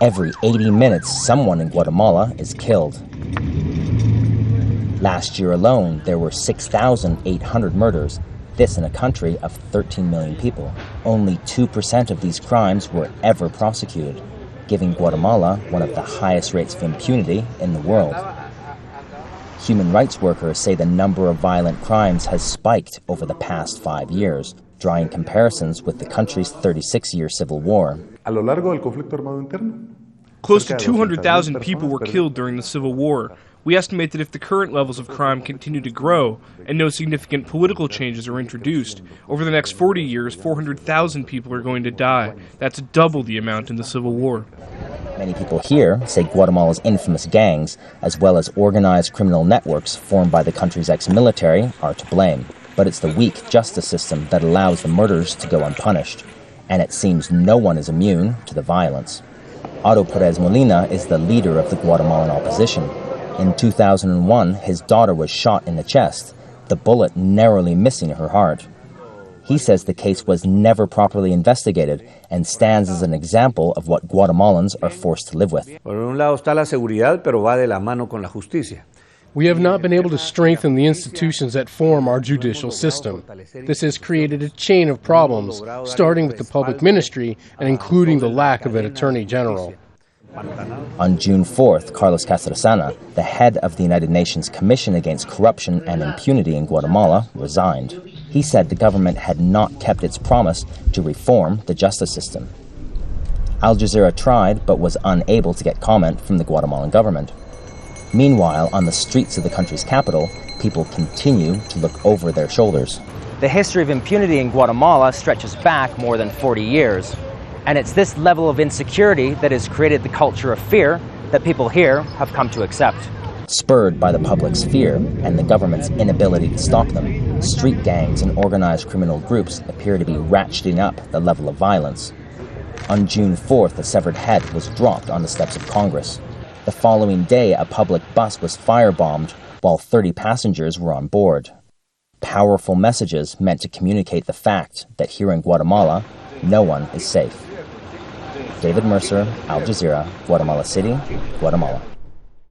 Every 80 minutes, someone in Guatemala is killed. Last year alone, there were 6,800 murders, this in a country of 13 million people. Only 2% of these crimes were ever prosecuted, giving Guatemala one of the highest rates of impunity in the world. Human rights workers say the number of violent crimes has spiked over the past 5 years, drawing comparisons with the country's 36-year civil war. Close to 200,000 people were killed during the Civil War. We estimate that if the current levels of crime continue to grow and no significant political changes are introduced, over the next 40 years, 400,000 people are going to die. That's double the amount in the Civil War. Many people here say Guatemala's infamous gangs, as well as organized criminal networks formed by the country's ex-military, are to blame. But it's the weak justice system that allows the murders to go unpunished. And it seems no one is immune to the violence. OTTO PEREZ Molina is the leader of the Guatemalan opposition. In 2001, his daughter was shot in the chest, the bullet narrowly missing her heart. He says the case was never properly investigated and stands as an example of what Guatemalans are forced to live with. We have not been able to strengthen the institutions that form our judicial system. This has created a chain of problems, starting with the public ministry and including the lack of an attorney general. On June 4th, Carlos Castrezana, the head of the United Nations Commission Against Corruption and Impunity in Guatemala, resigned. He said the government had not kept its promise to reform the justice system. Al Jazeera tried but was unable to get comment from the Guatemalan government. Meanwhile, on the streets of the country's capital, people continue to look over their shoulders. The history of impunity in Guatemala stretches back more than 40 years. And it's this level of insecurity that has created the culture of fear that people here have come to accept. Spurred by the public's fear and the government's inability to stop them, street gangs and organized criminal groups appear to be ratcheting up the level of violence. On June 4th, a severed head was dropped on the steps of Congress. The following day, a public bus was firebombed while 30 passengers were on board. Powerful messages meant to communicate the fact that here in Guatemala, no one is safe. David Mercer, Al Jazeera, Guatemala City, Guatemala.